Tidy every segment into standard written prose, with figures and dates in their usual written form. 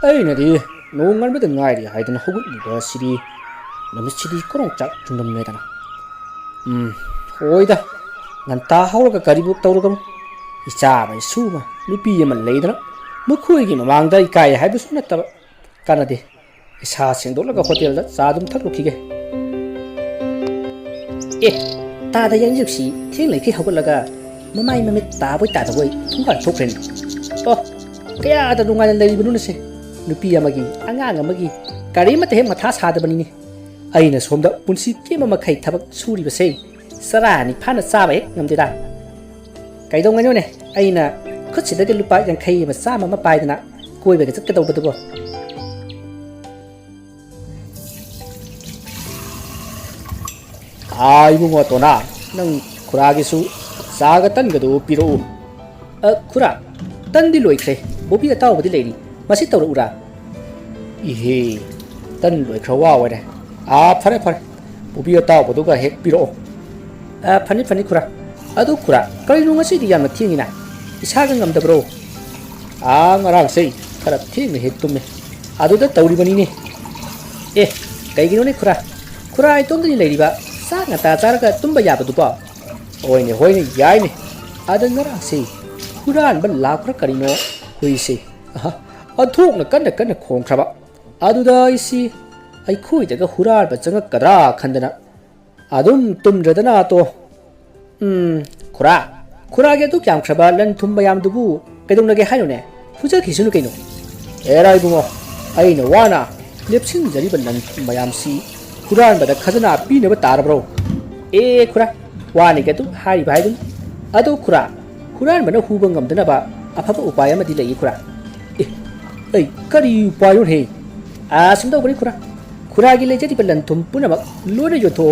ꯑꯩꯅꯗꯤ ꯅꯣꯡꯉꯥꯟꯕꯗ ꯉꯥꯏꯔꯤ ꯍꯥꯏꯗꯅ ꯍꯧꯒꯠꯂꯤꯕꯁꯤꯗꯤ ꯅꯨꯃꯤꯠꯁꯤꯗꯤ ꯀꯣꯔꯣꯡꯆꯥꯛ ꯆꯨꯡꯗꯝꯅꯦꯗꯅ ꯍꯣꯏꯗ ꯉꯟꯇꯥ ꯍꯧꯔꯒ ꯀꯔꯤꯕꯨ ꯇꯧꯔꯒꯅꯨ ꯏꯆꯥ ꯑꯃ ꯏꯁꯨ ꯑꯃ ꯅꯨꯄꯤ ꯑꯃ ꯂꯩꯗꯅ ꯃꯈꯣꯏꯒꯤ ꯃꯃꯥꯡꯗ ꯏꯀꯥꯏ ꯍꯥꯏꯕꯁꯨ ꯅꯠꯇꯕ ꯀꯥꯟꯅꯗꯦ ꯏꯁꯥ ꯁꯦꯡꯗꯣꯛꯂꯒ ꯍꯣꯇꯦꯜꯗ ꯆꯥ ꯑꯗꯨꯝ ꯊꯛꯂꯨꯈꯤꯒꯦ ꯑꯦ ꯇꯥꯗ ꯌꯥꯡꯖꯛꯁꯤ ꯊꯦꯡ ꯂꯩꯈꯩ ꯍꯧꯒꯠꯂꯒ ꯃꯃꯥꯏ ꯃꯃꯤꯠ ꯇꯥꯕꯣꯏ ꯇꯥꯗꯕꯣꯏ ꯊꯣꯡꯒꯥꯟ ꯊꯣꯛꯈ꯭ꯔꯦꯅꯦ ꯑꯣ ꯀꯌꯥꯗ ꯅꯨꯡꯉꯥꯏꯅ ꯂꯩꯔꯤꯕꯅꯣꯅꯁꯦ ꯅꯨꯄꯤ ꯑꯃꯒꯤ ꯑꯉꯥꯡ ꯑꯃꯒꯤ ꯀꯔꯤꯃꯠꯇ ꯍꯦꯛ ꯃꯊꯥ ꯁꯥꯗꯕꯅꯤꯅꯦ ꯑꯩꯅ ꯁꯣꯝꯗ ꯄꯨꯟꯁꯤ ꯀꯦꯝꯕ ꯃꯈꯩ ꯊꯕꯛ ꯁꯨꯔꯤꯕꯁꯦ ꯆꯔꯥꯅꯤ ꯐꯥꯅ ꯆꯥꯕ ꯍꯦꯛ ꯉꯝꯗꯦꯗ ꯀꯩꯗꯧꯉꯩꯅꯣꯅꯦ ꯑꯩꯅ ꯈꯨꯠꯁꯤꯗꯒꯤ ꯂꯨꯄꯥ 50 ꯑꯃ ꯆꯥꯝꯃ ꯑꯃ ꯄꯥꯏꯗꯅ ꯀꯣꯏꯕꯒ ꯆꯠꯀꯗꯧꯕꯗꯨꯕꯣ 이봉어 또나 능 쿠라기수 싸가 딴거도 삐로우 쿠라 딴디 로이크레 모비가 따오버디 레이리 마시 따오러 우라 이헤 딴 로이크라 와와래 파레 모비가 따오버도가 핵 삐로우 파니 쿠라 아도 쿠라 그리노 마시디 야마 팅이나 이사가 감다브로 nga랑세 카라 팅 핵tum메 아도다 따우리바니네 에 까이기노네 쿠라 이똥들이 레이리바 sak ngata charaga tumba yabadupa oine hoine yaine adan ngarang se huran ban lakra karino huise athok na kan khongkhaba aduda isi ai khui daga huran ba changa kadra khandana adum tumdradana to khura ge tu kyam khaba lan thumba yam dubu kedong nage haino ne fuja khisunu kaino erai bungo aina wana lepsin jari ban lan thumba yam si Kuran bada khazana pina ba tarabro khura wani ke tu hari bai dum adu kuran bana hu bangam dana ba afaba upaya ma dilai khura ei kari upayo he sumda gori khura gi leje di balan tum puna ba lone yo tho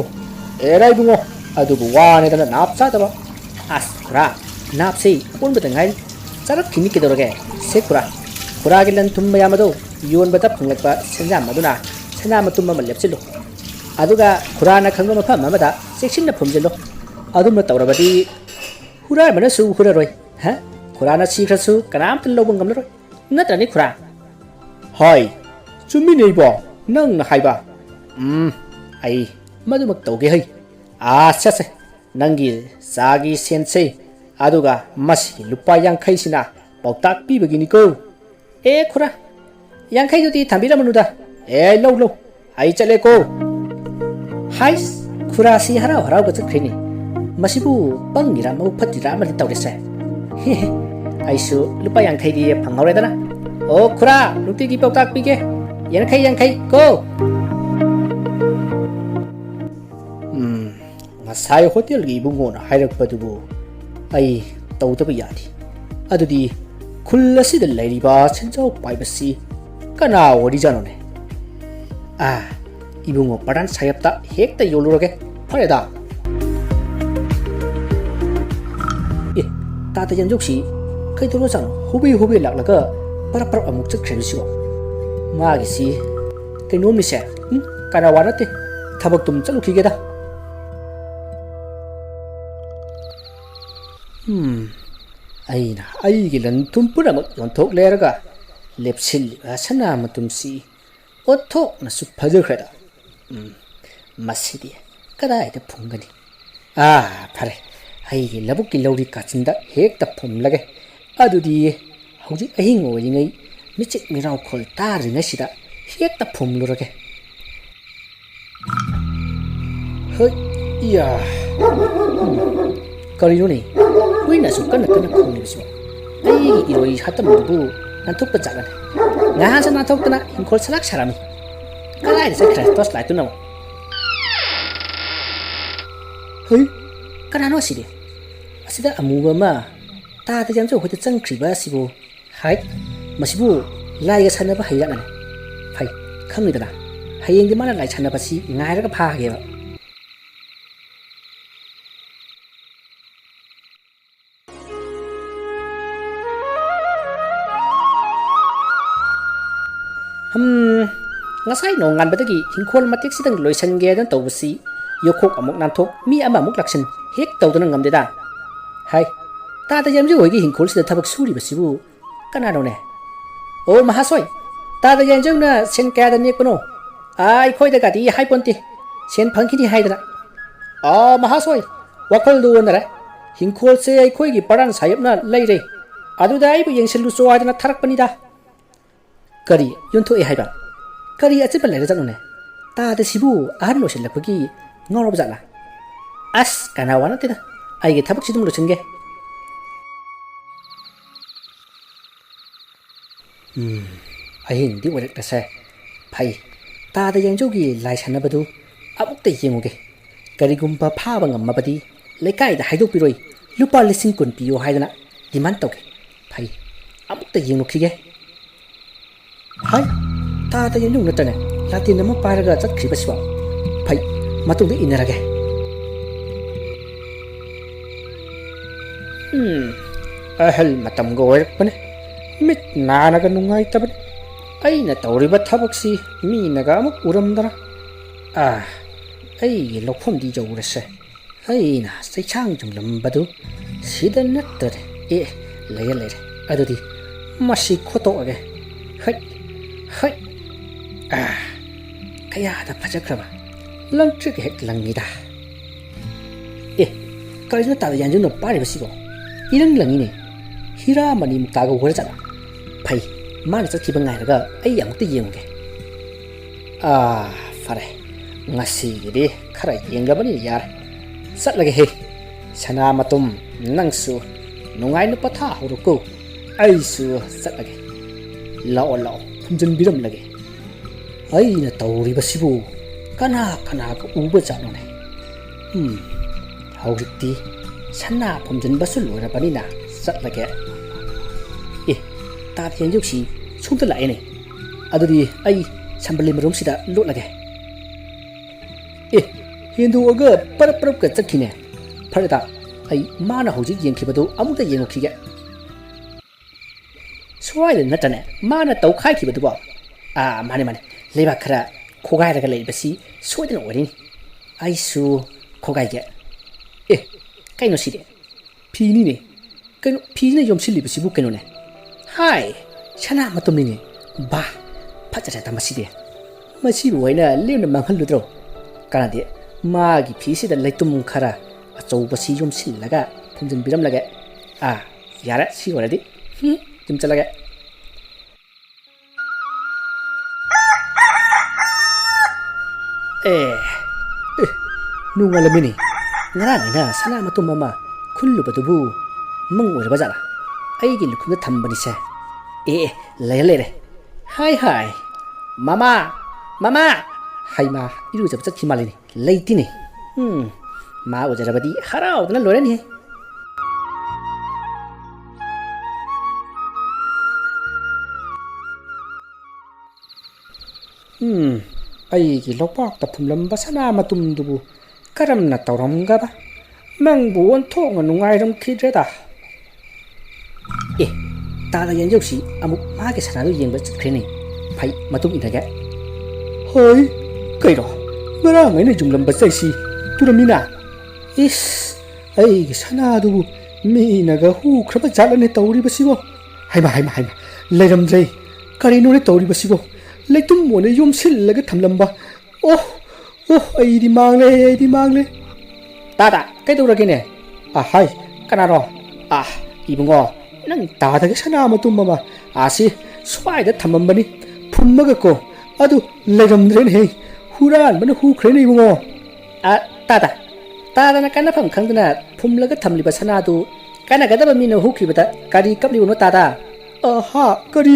erai bungo adu bu wani dana nap sa da ba khura nap sei pon ba dangai charak khini ke dorage se khura gi lan tum ma yamado yon ba ta phunglak ba senjam maduna sena ma tum ma lepchilo aduga khurana khangba mafam amada section na phumjelo adumna tawrabadi hura mana su hura roi khurana sikhrasu kanam tin lobang gamla roi natrani khura hoi chumi nei bo nang na haiba ai madumak tawge hai se nangi sagi sense aduga masi lupa yang khai sina pautak pi bagini ko khura yang khai jodi thambira manuda lo ai chale ko Hais, kurasi harau ga chakrini masibu pangira mau phatira ma tawrese aisu lupa yang khai di phangaure dana khura nuti gi pautak pige yang khai ko ngasai hotel gi bungo na hairak padubu ai tawdaba yadi adudi khullasi da lairiba chenjau paibasi kana ori janone Ibungo paran sayapta hekta yolurage fareda tata yanjuksi kai tolo sang hubi laklaga par amuk chakhremisiwa magi si kai nomni se kana warate thabak tum chalukhigeda ai gilan tum puramak yonthok leraga lepsil sana matumsi othok na su phajakhada masidi kadai phungani phare aigi labukki lawri kachinda hekta phumlage adudi hauji ahing oringai michik mirau khol taringa sida hekta phumlurage ya karinoni huina su kana phumni bisu aigi iroi hatam bu nanthukpa jagane ngaha sana thokna hinkhol salak sarami Kalai sa Kristos la tu na. Kanano sidi. Asida amuga ma. Ta jam jo hote chang khriba sibo. Masibu lai ga sana ba hayya na. Khangni dana. Hayeng di mana lai chana ba si ngai ra ka pha ge ba. Ngasai no ngan badagi hinkhol matik sidang loisan ge dan tawbasi yokhok amuk nanthok mi ama amuk laksin hek tawdana ngamde da ta yamji hoigi hinkhol sida thabak suri basibu kana no ne o mahasoi ꯇꯥꯗ ꯌꯦꯟꯖꯧꯅ ꯁꯦꯟ ꯀꯌꯥꯗ ꯅꯦꯛꯄꯅꯣ ꯑꯩꯈꯣꯏꯗꯒꯗꯤ ꯍꯥꯏꯄꯣꯟꯇꯦ ꯁꯦꯟ ꯐꯪꯈꯤꯅꯤ ꯍꯥꯏꯗꯅ ꯃꯍꯥꯁꯣꯏ ꯋꯥꯈꯜꯗꯨ ꯑꯣꯟꯅꯔꯦ ꯍꯤꯡꯈꯣꯜꯁꯦ ꯑꯩꯈꯣꯏꯒꯤ ꯄꯔꯥꯟ ꯁꯥꯌꯞꯅ ꯂꯩꯔꯦ ꯑꯗꯨꯗ ꯑꯩꯕꯨ ꯌꯦꯡꯁꯤꯜꯂꯨꯆꯣ ꯍꯥꯏꯗꯅ ꯊꯥꯔꯛꯄꯅꯤꯗ ꯀꯔꯤ ꯌꯣꯟꯊꯣꯛꯑꯦ ꯍꯥꯏꯕ ꯀꯔꯤ ꯑꯆꯤꯟꯕ ꯂꯩꯔꯖꯥꯠꯅꯣꯅꯦ ꯇꯥꯗꯁꯤꯕꯨ ꯑꯍꯟ ꯑꯣꯏꯁꯤꯜꯂꯛꯄꯒꯤ ꯉꯥꯎꯔꯕ ꯖꯥꯠꯂꯥ ꯑꯁ ꯀꯅꯥ ꯋꯥ ꯅꯠꯇꯦꯗ ꯑꯩꯒꯤ ꯊꯕꯛꯁꯤ ꯑꯗꯨꯝ ꯂꯣꯏꯁꯤꯟꯒꯦ ꯑꯍꯤꯡꯗꯤ ꯑꯣꯏꯔꯛꯂꯁꯦ ꯐꯩ ꯇꯥꯗ ꯌꯦꯡꯖꯧꯒꯤ ꯂꯥꯏ ꯁꯥꯟꯅꯕꯗꯨ ꯑꯃꯨꯛꯇ ꯌꯦꯡꯉꯨꯒꯦ ꯀꯔꯤꯒꯨꯝꯕ ꯐꯥꯕ ꯉꯝꯃꯕꯗꯤ ꯂꯩꯀꯥꯏꯗ ꯍꯥꯏꯗꯣꯛꯄꯤꯔꯣꯏ ꯂꯨꯄꯥ 10,000 ꯄꯤꯌꯣ ꯍꯥꯏꯗꯅ ꯗꯤꯃꯥꯟ ꯇꯧꯒꯦ ꯐꯩ ꯑꯃꯨꯛꯇ ꯌꯦꯡꯂꯨꯈꯤꯒꯦ ꯍꯥꯏ ꯇꯥꯗ ꯌꯦꯡꯖꯧ ꯅꯠꯇ꯭ꯔꯅꯦ ꯂꯥꯇꯦꯟ ꯑꯃ ꯄꯥꯏꯔꯒ ꯆꯠꯈ꯭ꯔꯤꯕꯁꯤꯕꯣ ꯐꯩ ꯃꯇꯨꯡꯗ ꯏꯟꯅꯔꯒꯦ ꯑꯍꯜ ꯃꯇꯝꯒ ꯑꯣꯏꯔꯛꯄꯅꯦ ꯃꯤꯠ ꯅꯥꯅꯒ ꯅꯨꯡꯉꯥꯏꯇꯕꯅꯤ ꯑꯩꯅ ꯇꯧꯔꯤꯕ ꯊꯕꯛꯁꯤ ꯃꯤꯅꯒ ꯑꯃꯨꯛ ꯎꯔꯝꯗꯅ ꯑꯩꯒꯤ ꯂꯧꯐꯝꯗꯤ ꯌꯧꯔꯁꯦ ꯑꯩꯅ ꯆꯩꯁꯥꯡ ꯌꯨꯡꯂꯝꯕꯗꯨ ꯁꯤꯗ ꯅꯠꯇꯔꯦ ꯂꯩꯔꯦ ꯑꯗꯨꯗꯤ ꯃꯁꯤ ꯈꯣꯠꯇꯣꯛꯑꯒꯦ ꯍꯩ ꯀꯌꯥꯗ ꯐꯖꯈ꯭ꯔꯕ ꯂꯪꯇ꯭ꯔꯤꯛ ꯍꯦꯛ ꯂꯪꯉꯤꯗ ꯀꯔꯤꯅꯣ ꯇꯥꯗ ꯌꯥꯟꯖꯨꯅ ꯄꯥꯏꯔꯤꯕꯁꯤꯕꯣ ꯏꯔꯪ ꯂꯪꯉꯤꯅꯦ ꯍꯤꯔꯥꯃꯅꯤ ꯃꯨꯛꯇꯥꯒ ꯑꯣꯏꯔꯖꯥꯠꯂꯥ ꯐꯩ ꯃꯥꯅ ꯆꯠꯈꯤꯕ ꯉꯥꯏꯔꯒ ꯑꯩ ꯑꯃꯨꯛꯇ ꯌꯦꯡꯉꯨꯒꯦ ꯐꯔꯦ ꯉꯁꯤꯒꯤꯗꯤ ꯈꯔ ꯌꯦꯡꯂꯕꯅꯤꯅ ꯌꯥꯔꯦ ꯆꯠꯂꯒꯦꯍꯦ ꯁꯅꯥꯃꯇꯨꯝ ꯅꯪꯁꯨ ꯅꯨꯡꯉꯥꯏꯅ ꯄꯣꯊꯥꯍꯧꯔꯣꯀꯣ ꯑꯩꯁꯨ ꯆꯠꯂꯒꯦ ꯂꯥꯛꯑꯣ ꯐꯨꯝꯖꯤꯟꯕꯤꯔꯝꯂꯒꯦ ꯑꯩꯅ ꯇꯧꯔꯤꯕꯁꯤꯕꯨ ꯀꯅꯥꯒ ꯎꯕ ꯖꯥꯠꯅꯣꯅꯦ ꯍꯧꯖꯤꯛꯇꯤ ꯁꯅꯥ ꯐꯨꯝꯖꯤꯟꯕꯁꯨ ꯂꯣꯏꯔꯕꯅꯤꯅ ꯆꯠꯂꯒꯦ ꯇꯥꯗ ꯌꯦꯡꯖꯧꯁꯤ ꯁꯣꯝꯗ ꯂꯥꯛꯑꯦꯅꯦ ꯑꯗꯨꯗꯤ ꯑꯩ ꯁꯝꯕꯜ ꯃꯔꯨꯝꯁꯤꯗ ꯂꯣꯠꯂꯒꯦ ꯍꯦꯟꯗꯣꯛꯑꯒ ꯄꯔꯞꯀ ꯆꯠꯈꯤꯅꯦ ꯐꯔꯦꯗ ꯑꯩ ꯃꯥꯅ ꯍꯧꯖꯤꯛ ꯌꯦꯡꯈꯤꯕꯗꯨ ꯑꯃꯨꯛꯇ ꯌꯦꯡꯉꯨꯈꯤꯒꯦ ꯁ꯭ꯋꯥꯏꯗ ꯅꯠꯇ꯭ꯔꯅꯦ ꯃꯥꯅ ꯇꯧꯈꯥꯏꯈꯤꯕꯗꯨꯕꯣ ꯃꯥꯅꯦ ꯂꯩꯕꯥꯛ ꯈꯔ ꯈꯣꯒꯥꯏꯔꯒ ꯂꯩꯕꯁꯤ ꯁꯣꯏꯗꯅ ꯑꯣꯏꯔꯤꯅꯤ ꯑꯩꯁꯨ ꯈꯣꯒꯥꯏꯒꯦ ꯀꯩꯅꯣ ꯁꯤꯗꯤ ꯐꯤꯅꯤꯅꯦ ꯀꯩꯅꯣ ꯐꯤꯁꯤꯅ ꯌꯣꯝꯁꯤꯜꯂꯤꯕꯁꯤꯕꯨ ꯀꯩꯅꯣꯅꯦ ꯍꯥꯏ ꯁꯅꯥ ꯃꯇꯨꯝꯅꯤꯅꯦ ꯕꯥ ꯐꯖꯔꯦꯗ ꯃꯁꯤꯕꯨ ꯑꯩꯅ ꯂꯦꯝꯅ ꯃꯥꯡꯍꯜꯂꯨꯗ꯭ꯔꯣ ꯀꯥꯟꯅꯗꯦ ꯃꯥꯒꯤ ꯐꯤꯁꯤꯗ ꯂꯩꯇꯨꯝ ꯈꯔ ꯑꯆꯧꯕꯁꯤ ꯌꯣꯝꯁꯤꯜꯂꯒ ꯐꯨꯝꯖꯤꯟꯕꯤꯔꯝꯂꯒꯦ ꯌꯥꯔꯦ ꯁꯤ ꯑꯣꯏꯔꯗꯤ ꯌꯨꯝ ꯆꯠꯂꯒꯦ ꯅꯣꯡꯉꯥꯜꯂꯝꯃꯤꯅꯤ ꯉꯔꯥꯡ ꯑꯩꯅ ꯁꯅꯥ ꯃꯇꯨꯝ ꯑꯃ ꯈꯨꯜꯂꯨꯕꯗꯨꯕꯨ ꯃꯪ ꯑꯣꯏꯔꯕ ꯖꯥꯠꯂꯥ ꯑꯩꯒꯤ ꯂꯨꯈꯨꯝꯗ ꯊꯝꯕꯅꯤꯁꯦ ꯂꯩꯔꯦ ꯍꯥꯏ ꯃꯃꯥ ꯍꯩꯃꯥ ꯏꯔꯨꯖꯕ ꯆꯠꯈꯤ ꯃꯥꯜꯂꯤꯅꯤ ꯂꯩꯇꯤꯅꯤ ꯃꯥ ꯎꯖꯔꯕꯗꯤ ꯍꯔꯥꯎꯗꯅ ꯂꯣꯏꯔꯅꯤ ꯑꯩꯒꯤ ꯂꯧꯄꯥꯛꯇ ꯐꯨꯝꯂꯝꯕ ꯁꯅꯥ ꯃꯇꯨꯝꯗꯨꯕꯨ ꯀꯔꯝꯅ ꯇꯧꯔꯝꯒꯕ ꯅꯪꯕꯨ ꯑꯣꯟꯊꯣꯛꯅ ꯅꯨꯡꯉꯥꯏꯔꯝꯈꯤꯗ꯭ꯔꯦꯗ ꯇꯥꯗ ꯌꯦꯡꯖꯧꯁꯤ ꯑꯃꯨꯛ ꯃꯥꯒꯤ ꯁꯅꯥꯗꯨ ꯌꯦꯡꯕ ꯆꯠꯈ꯭ꯔꯦꯅꯦ ꯐꯩ ꯃꯇꯨꯡ ꯏꯟꯅꯒꯦ ꯍꯣꯏ ꯀꯩꯅꯣ ꯉꯔꯥꯡ ꯑꯩꯅ ꯌꯨꯡꯂꯝꯕ ꯆꯩꯁꯤ ꯇꯨꯔꯝꯃꯤꯅ ꯑꯩꯒꯤ ꯁꯅꯥꯗꯨꯕꯨ ꯃꯤꯅꯒ ꯍꯨꯈ꯭ꯔꯕ ꯖꯥꯠꯂꯅꯦ ꯇꯧꯔꯤꯕꯁꯤꯕꯣ ꯍꯩꯃꯥ ꯂꯩꯔꯝꯗ꯭ꯔꯦ ꯀꯔꯤꯅꯣꯅꯦ ꯇꯧꯔꯤꯕꯁꯤꯕꯣ ꯂꯩꯇꯨꯝ ꯑꯣꯏꯅ ꯌꯣꯝꯁꯤꯜꯂꯒ ꯊꯝꯂꯝꯕ ꯑꯩꯗꯤ ꯃꯥꯡꯂꯦ ꯇꯥꯗ ꯀꯩꯗꯧꯔꯒꯦꯅꯦ ꯍꯥꯏ ꯀꯅꯥꯅꯣ ꯏꯕꯨꯡꯉꯣ ꯅꯪ ꯇꯥꯗꯒ ꯁꯅꯥ ꯃꯇꯨꯝ ꯑꯃ ꯑꯁꯤ ꯁ꯭ꯋꯥꯏꯗ ꯊꯝꯃꯝꯕꯅꯤ ꯐꯨꯝꯃꯒꯀꯣ ꯑꯗꯨ ꯂꯩꯔꯝꯗ꯭ꯔꯦꯅꯦꯍꯦ ꯍꯨꯔꯥꯟꯕꯅ ꯍꯨꯈ꯭ꯔꯦꯅꯦ ꯏꯕꯨꯡꯉꯣ ꯇꯥꯗꯅ ꯀꯥꯟꯅꯐꯝ ꯈꯪꯗꯅ ꯐꯨꯝꯂꯒ ꯊꯝꯂꯤꯕ ꯁꯅꯥꯗꯨ ꯀꯥꯟꯅꯒꯗꯕ ꯃꯤꯅ ꯍꯨꯈꯤꯕꯗ ꯀꯔꯤ ꯀꯞꯂꯤꯕꯅꯣ ꯇꯥꯗ ꯀꯔꯤ